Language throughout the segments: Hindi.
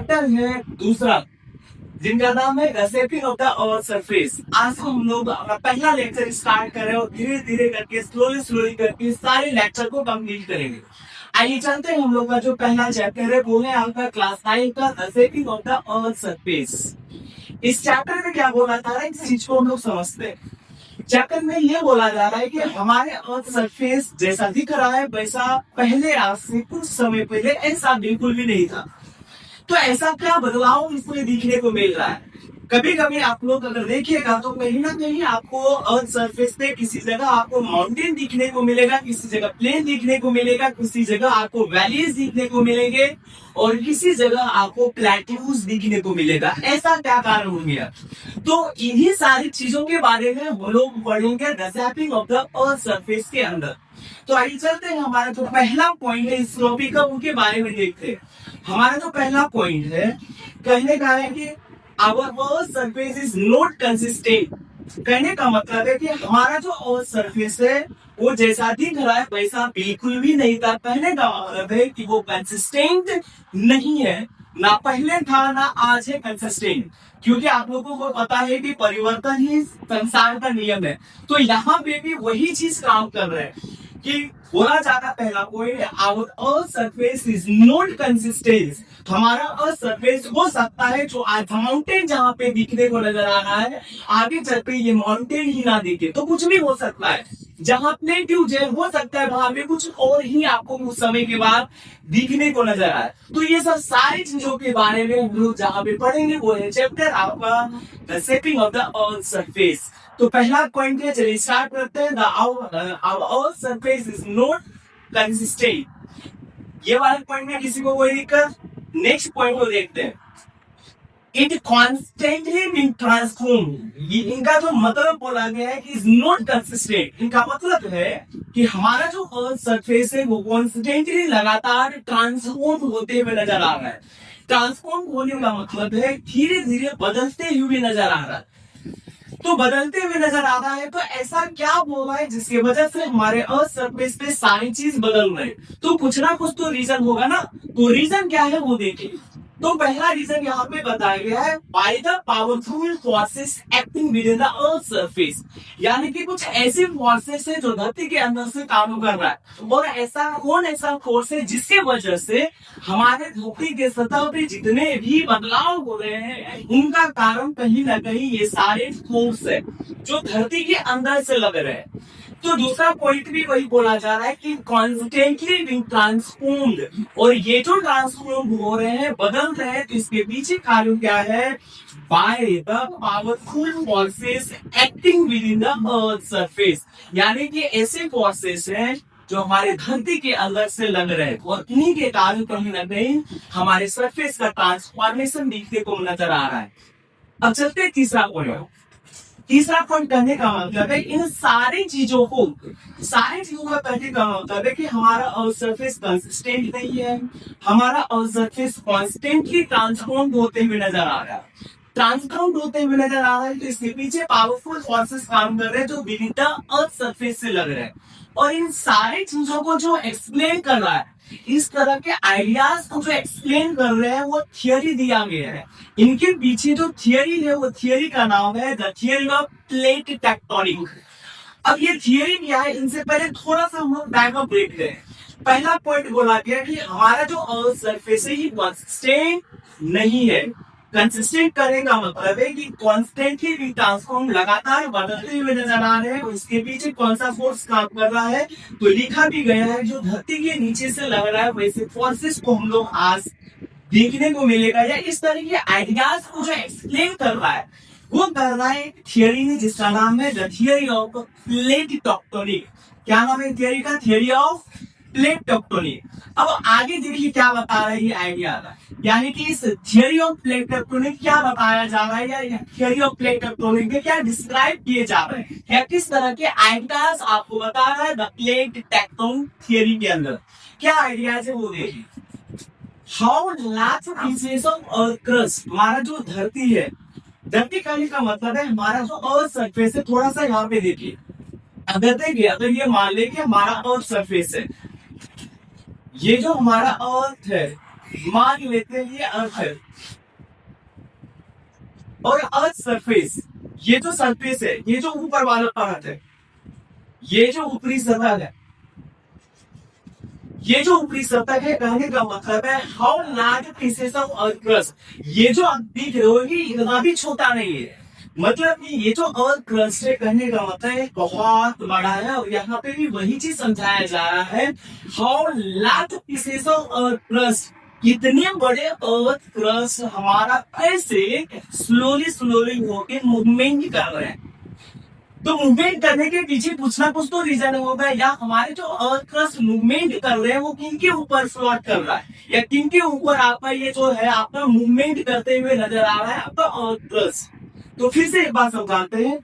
चैप्टर है दूसरा, जिनका नाम है shaping of the earth surface. आज हम लोग अपना पहला लेक्चर स्टार्ट कर रहे हैं और धीरे धीरे करके स्लोली करके सारे लेक्चर को कंप्लीट करेंगे। आइए चलते हैं, हम लोग का जो पहला चैप्टर है वो है आपका क्लास 9 का shaping of the earth surface. इस चैप्टर में क्या बोला जा रहा है, इस चीज को हम लोग समझते हैं। चैप्टर में ये बोला जा रहा है कि हमारे अर्थ सरफेस जैसा दिख रहा है वैसा पहले आज से कुछ समय पहले ऐसा बिल्कुल भी नहीं था। तो ऐसा क्या बदलाव इसमें दिखने को मिल रहा है? कभी कभी आप लोग अगर देखिएगा तो कहीं ना कहीं आपको अर्थ सरफेस पे किसी जगह आपको माउंटेन दिखने को मिलेगा, किसी जगह प्लेन दिखने को मिलेगा, किसी जगह आपको वैलीज दिखने को मिलेंगे और किसी जगह आपको प्लेट्यूज दिखने को मिलेगा। ऐसा क्या कारण हो गया? तो इन्हीं सारी चीजों के बारे में हम लोग पढ़ेंगे the shaping of the earth surface के अंदर। तो आइए चलते हैं, हमारा जो पहला पॉइंट है इस टॉपिक का उनके बारे में देखते हैं। हमारा जो पहला पॉइंट है कहने का है कि our earth surface is not consistent. कहने का मतलब है कि हमारा जो अर्थ सरफेस है वो जैसा दिख रहा है वैसा बिल्कुल भी नहीं था। कहने का मतलब है कि वो कंसिस्टेंट नहीं है, ना पहले था ना आज है कंसिस्टेंट। क्योंकि आप लोगों को पता है कि परिवर्तन ही संसार का नियम है। तो यहाँ पे भी वही चीज काम कर रहे हैं कि बोला जाता पहला point, our earth surface is not consistent. हमारा अर्थ सरफेस हो सकता है जो आज माउंटेन जहाँ पे दिखने को नजर आ रहा है आगे चल के ये माउंटेन ही ना दिखे, तो कुछ भी हो सकता है। जहाँ प्लेट्यूज है हो सकता है वहां पे कुछ और ही आपको कुछ समय के बाद दिखने को नजर आए। तो ये सब सारी चीजों के बारे में हम लोग जहाँ पे पढ़ेंगे वो है चैप्टर आपका the shaping of the earth surface. तो पहला पॉइंट है, चलिए स्टार्ट करते हैं। अर्थ सरफेस इज नॉट कंसिस्टेंट। ये वाला पॉइंट में किसी को कोई दिक्कत? नेक्स्ट पॉइंट को देखते हैं। It constantly being transform. ये इनका जो मतलब बोला गया है कि इज नॉट कंसिस्टेंट। इनका मतलब है कि हमारा जो अर्थ सरफेस है वो कॉन्स्टेंटली लगातार ट्रांसफॉर्म होते हुए नजर आ रहा है। ट्रांसफॉर्म होने का मतलब है धीरे धीरे बदलते हुए नजर आ रहा है। तो बदलते हुए नजर आ रहा है, तो ऐसा क्या बोला है जिसकी वजह से हमारे अर्थ सरफेस पे सारी चीज बदल रहे? तो कुछ ना कुछ तो रीजन होगा ना। तो रीजन क्या है वो देखिए। तो पहला रीजन यहाँ पे बताया गया है by the powerful forces acting with in the earth surface. यानी कि कुछ ऐसे फोर्सेस है जो धरती के अंदर से काम कर रहा है। और ऐसा फोर्स है जिसके वजह से हमारे धरती के सतह पे जितने भी बदलाव हो रहे हैं उनका कारण कहीं ना कहीं ये सारे फोर्स है जो धरती के अंदर से लग रहे हैं। तो दूसरा पॉइंट भी वही बोला जा रहा है कि कॉन्स्टेंटली बीइंग ट्रांसफॉर्म्ड। और ये जो ट्रांसफॉर्म हो रहे हैं बदल रहे हैं, तो इसके पीछे कारण क्या है? By the powerful forces acting with in the earth surface. यानी कि ऐसे फोर्सेस हैं जो हमारे धरती के अंदर से लग रहे हैं और इन्हीं के कारण कहीं ना कहीं हमारे सरफेस का ट्रांसफॉर्मेशन दिखने को नजर आ रहा है। अब चलते हैं तीसरा पॉइंट। तीसरा पॉइंट कहने का मतलब है इन सारी चीजों का कहने का मतलब है कि हमारा अर्थ सरफेस कंसिस्टेंट नहीं है, हमारा अर्थ सरफेस कॉन्स्टेंटली ट्रांसफॉर्म होते हुए नजर आ रहा है। ट्रांसफॉर्म होते हुए नजर आ रहा है, तो इसके पीछे पावरफुल फोर्सेस काम कर रहे हैं जो विद द अर्थ सरफेस से लग रहे हैं। और इन सारी चीजों को जो एक्सप्लेन कर रहा है, इस तरह के आइडियाज को जो एक्सप्लेन कर रहे हैं वो थियरी दिया गया है। इनके पीछे जो थियरी है वो थियरी का नाम है the theory of plate tectonic. अब ये थियरी क्या है, इनसे पहले थोड़ा सा हम लोग बैकअप देखते हैं। पहला पॉइंट बोला गया कि हमारा जो अर्थ सरफेस है ये कंसिस्टेंट नहीं है। कंसिस्टेंट करने का मतलब है कि कॉन्स्टेंटली भी ट्रांसफॉर्म लगातार बदलते हुए नजर आ रहे हैं। इसके पीछे कौन सा फोर्स काम कर रहा है? तो लिखा भी गया है जो धरती के नीचे से लग रहा है वैसे फोर्सेस को हम लोग आज देखने को मिलेगा। या इस तरह के आइडियाज को जो एक्सप्लेन कर रहा है वो कर रहा है थियरी में जिसका नाम है the theory of plate tectonic. क्या नाम है थियरी का? Theory of plate tectonic. अब आगे देखिए क्या बता रहा है ये आइडिया, यानी कि इस थियरी ऑफ प्लेट टेक्टोनिक क्या बताया जा रहा है या थियरी ऑफ प्लेट टेक्टोनिक में क्या डिस्क्राइब किए जा रहे हैं या किस तरह के आइडियाज आपको बता रहा है द प्लेट टेक्टोनिक थियरी के अंदर। क्या आइडियाज है वो देखिए। How large pieces of earth crust, हमारा जो धरती है, धरती कहने का मतलब है हमारा जो अर्थ सरफेस है। थोड़ा सा यहाँ पे देखिए, अगर ये मान ले कि हमारा अर्थ सरफेस है, ये जो हमारा अर्थ है मान लेते हैं ये अर्थ है और अर्थ सरफेस, ये जो सरफेस है, ये जो ऊपर वाला परत है, ये जो ऊपरी सतह है, ये जो ऊपरी सतह है, कहने का मतलब है how large pieces of earth crust, ये जो आप देख रहे हो ये इतना भी छोटा नहीं है, मतलब कि ये जो अर्थ क्रस्ट है कहने का मतलब है बहुत बड़ा है। और यहाँ पे भी वही चीज समझाया जा रहा है, how large pieces of earth crust, इतने बड़े अर्थ क्रस्ट हमारा ऐसे स्लोली स्लोली होके मूवमेंट कर रहे हैं। तो मूवमेंट करने के पीछे कुछ ना कुछ तो रीजन होगा, या हमारे जो अर्थ क्रस्ट मूवमेंट कर रहे हैं वो किनके ऊपर फ्लोट कर रहा है, या किनके ऊपर आपका ये जो है आपका मूवमेंट करते हुए नजर आ रहा है आपका अर्थ क्रस्ट। तो फिर से एक बात समझाते हैं,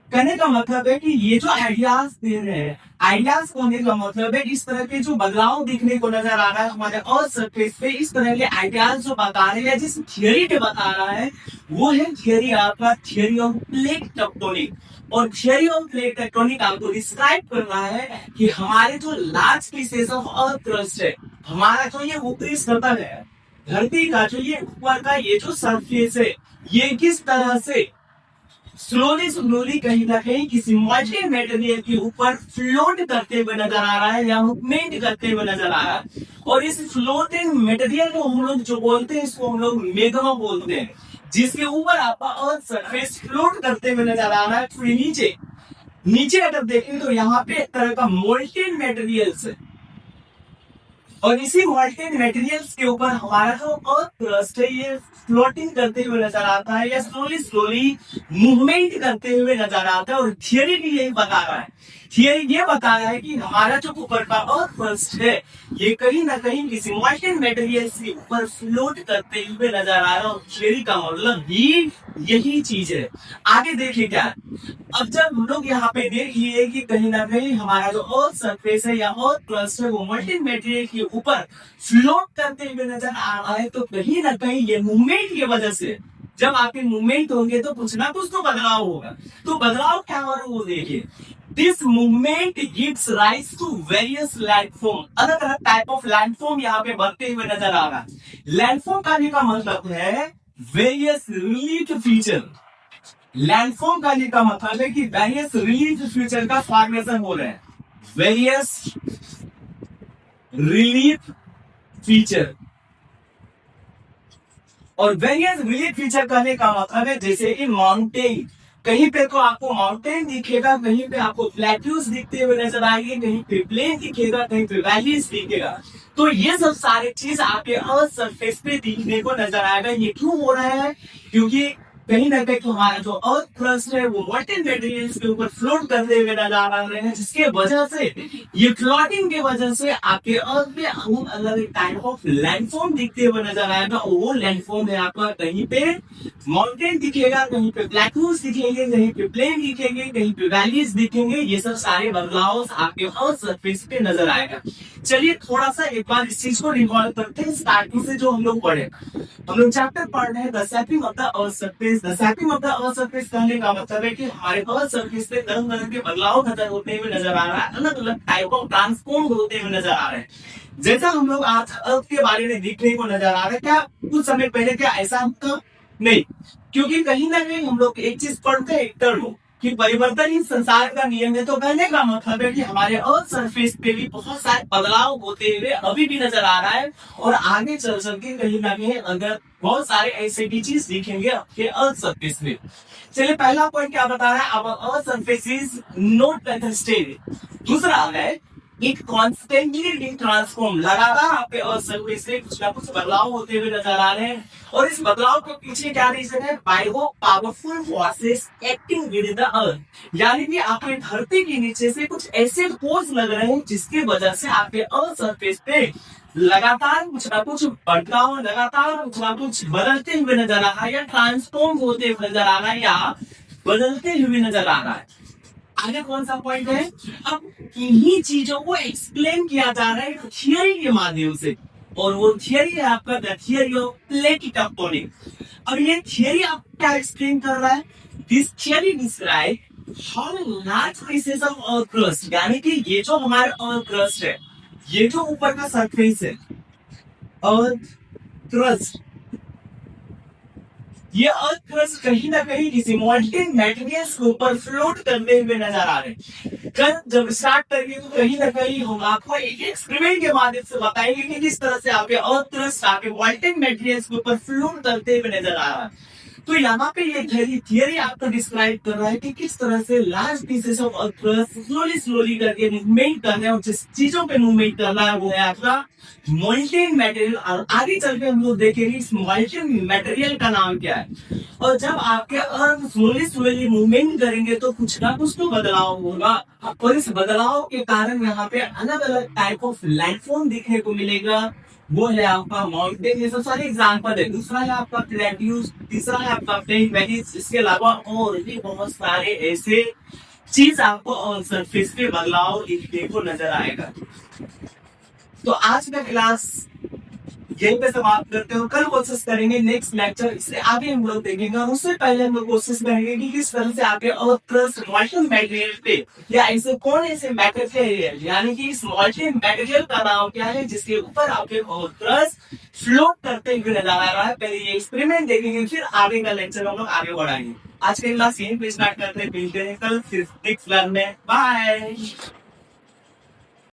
कहने का मतलब है कि ये जो आइडियाज दे रहे हैं, आइडियाज होने का मतलब है इस तरह के जो बदलाव दिखने को नजर आ रहा है हमारे अर्थ सरफेस पे, इस तरह के आइडियाज जो बता रहे हैं, जिस थियरी पे बता रहा है वो है थियरी आपका थियरी ऑफ प्लेट टेक्टोनिक। और थियरी ऑफ प्लेट टेक्टोनिक आपको डिस्क्राइब कर रहा है कि हमारे जो large pieces of earth crust है, हमारा जो ये ऊपरी सतह है धरती का, जो ये ऊपर का ये जो सरफेस है, ये किस तरह से स्लोली स्लोली कहीं ना कहीं किसी मल्टी मेटेरियल के ऊपर फ्लोट करते हुए नजर आ रहा है या मूवमेंट करते हुए नजर आ रहा है। और इस फ्लोटिंग मटेरियल को हम लोग जो बोलते हैं इसको हम लोग मेगमा बोलते हैं, जिसके ऊपर आपका अर्थ सरफेस फ्लोट करते हुए नजर आ रहा है। फिर नीचे नीचे अगर देखें तो यहाँ पे एक तरह का मोल्टेन मटेरियल्स है, और इसी मोल्टेन मटेरियल्स के ऊपर हमारा जो अर्थ क्रस्ट है ये फ्लोटिंग करते हुए नजर आता है या स्लोली स्लोली मूवमेंट करते हुए नजर आता है। और थियरी भी यही बता रहा है, थियरी ये बता रहा है कि हमारा जो ऊपर का अर्थ क्रस्ट है ये कहीं ना कहीं किसी मोल्टेन मटेरियल्स के ऊपर फ्लोट करते हुए नजर आ रहा है। और थियरी का मतलब ही यही चीज है। आगे देखिए क्या, अब जब हम लोग यहाँ पे देखिए कि कहीं ना कहीं हमारा जो अर्थ सरफेस है या अर्थ क्रस्ट है वो मोल्टेन मटेरियल के ऊपर फ्लोट करते हुए नजर आ रहा है, तो कहीं ना कहीं ये मूवमेंट की वजह से जब आपके मूवमेंट होंगे तो कुछ ना कुछ तो बदलाव होगा। तो बदलाव क्या हो रहा है वो देखिए, this movement gives rise to various landform, अलग अलग टाइप ऑफ लैंडफॉर्म यहाँ पे बढ़ते हुए नजर आ रहा है। लैंडफॉर्म का का मतलब है वेरियस रिलीफ फीचर, लैंडफॉर्म का मतलब है कि वेरियस रिलीफ फीचर का फॉर्मेशन हो रहा है, वेरियस रिलीफ फीचर। और वेरियस रिलीफ फीचर कहने का मतलब है जैसे कि माउंटेन, कहीं पे तो आपको माउंटेन दिखेगा, कहीं पे आपको प्लेट्यूज दिखते हुए नजर आएंगे, कहीं पे प्लेन दिखेगा, कहीं पे वैलीज दिखेगा। तो ये सब सारे चीज आपके अर्थ सरफेस पे दिखने को नजर आएगा। ये क्यों हो रहा है, क्योंकि कहीं ना कहीं हमारा जो अर्थ क्रस्ट है वो मोल्टेन मटेरियल्स के ऊपर फ्लोट करते हुए नजर आ रहे हैं, जिसके वजह से ये फ्लोटिंग के वजह से आपके अर्थ पे अलग अलग टाइप ऑफ लैंडफॉर्म दिखते हुए नजर आएगा। और वो लैंडफॉर्म है आपका कहीं पे माउंटेन दिखेगा, कहीं पे प्लेट्यूज दिखेंगे, कहीं पे प्लेन दिखेंगे, कहीं पे वैलीज दिखेंगे। ये सब सारे बदलाव आपके अर्थ सरफेस पे नजर आएगा। चलिए थोड़ा सा एक बार इस चीज को रिकॉल करते हैं स्टार्टिंग से जो हम लोग पढ़े। हम लोग चैप्टर पढ़ रहे हैं the shaping of the earth surface. The shaping of the earth surface कहने का मतलब है कि हमारे अर्थ सरफेस पे तरह तरह के बदलाव खतर होते हुए नजर आ रहा है, अलग अलग टाइप ऑफ ट्रांसफॉर्म होते हुए नजर आ रहे हैं। जैसा हम लोग आज अर्थ के बारे में देखने को नजर आ रहा है, क्या कुछ समय पहले क्या ऐसा था? नहीं, क्योंकि कहीं ना कहीं हम लोग एक चीज पढ़ते हैं टर्म कि परिवर्तन ही संसार का नियम है। तो कहने का मतलब है कि हमारे अर्थ सरफेस पे भी बहुत सारे बदलाव होते हुए अभी भी नजर आ रहा है, और आगे चल चल के कहीं ना कहीं अगर बहुत सारे ऐसे भी चीज दिखेंगे आपके अर्थ सरफेस पे। चलिए पहला पॉइंट क्या बता रहा है, our earth surface is not constant. दूसरा है इट कॉन्स्टेंटली बीइंग ट्रांसफॉर्म, लगातार आपके अर्थ सरफेस पे कुछ ना कुछ बदलाव होते हुए नजर आ रहे हैं। और इस बदलाव के पीछे क्या रीजन है, बाय वो powerful forces acting with in the earth, यानी कि आपके धरती के नीचे से कुछ ऐसे फोर्स लग रहे हैं जिसकी वजह से आपके अर्थ सरफेस पे लगातार कुछ ना कुछ बदलाव, लगातार कुछ ना कुछ बदलते हुए नजर आ रहा है, या ट्रांसफॉर्म होते हुए नजर आ रहा है, या बदलते हुए नजर आ रहा है। आगे कौन सा पॉइंट है, अब इन्हीं चीजों को एक्सप्लेन किया जा रहा है थियरी के माध्यम से, और वो थियरी है आपका the theory of plate tectonic. अब ये थियरी आप क्या एक्सप्लेन कर रहा है, this theory describe how large pieces of earth crust, यानी कि ये जो हमारा अर्थ क्रस्ट है, ये जो ऊपर का सरफेस है, अर्थ क्रस्ट, ये अर्थ क्रस्ट कहीं ना कहीं किसी मॉल्टेन मटेरियल्स के ऊपर फ्लोट करते हुए नजर आ रहे हैं। कल जब स्टार्ट करेंगे तो कहीं ना कहीं हम आपको एक एक्सपेरिमेंट के माध्यम से बताएंगे कि किस तरह से आपके अर्थ क्रस्ट आपके मॉल्टेन मटेरियल्स के ऊपर फ्लोट करते हुए नजर आ रहा है। तो यहाँ पे ये थियरी आपको डिस्क्राइब कर रहा है कि किस तरह से large pieces of earth crust slowly slowly करके मूवमेंट कर रहे हैं, और जिस चीजों पे मूवमेंट कर रहा है वो है आपका मॉल्टेन मटेरियल। और आगे चल के हम लोग देखेंगे इस मॉल्टेन मटेरियल का नाम क्या है। और जब आपके अर्थ स्लोली स्लोली मूवमेंट करेंगे तो कुछ ना कुछ तो बदलाव होगा, और इस बदलाव के कारण यहाँ पे अलग अलग टाइप ऑफ लैंडफॉर्म देखने को मिलेगा। वो है आपका माउंटेन, ये सब सारे एग्जाम्पल है। दूसरा है आपका प्लेट्यूज, तीसरा है आपका प्लेन वैलीज, इसके अलावा और भी बहुत सारे ऐसे चीज आपको सरफेस पे बदलाव देखने को नजर आएगा। तो आज का क्लास यहीं पे समाप्त करते हो, कल कोशिश करेंगे नेक्स्ट लेक्चर इससे आगे हम लोग देखेंगे। और उससे पहले हम लोग कोशिश करेंगे कि किस तरह से आपके अर्थ क्रस्ट मॉल्टेन मटेरियल पे या ऐसे कौन ऐसे मटेरियल, यानी कि इस मॉल्टेन मटेरियल का नाम क्या है जिसके ऊपर आपके अर्थ क्रस्ट फ्लोट करते हुए नजर आ रहा है। पहले ये एक्सपेरिमेंट देखेंगे, फिर आगे का लेक्चर हम लोग आगे बढ़ाएंगे। आज के क्लास यहीं पे स्टार्ट करते हैं, मिलते हैं कल फिर नेक्स्ट क्लास में। बाय।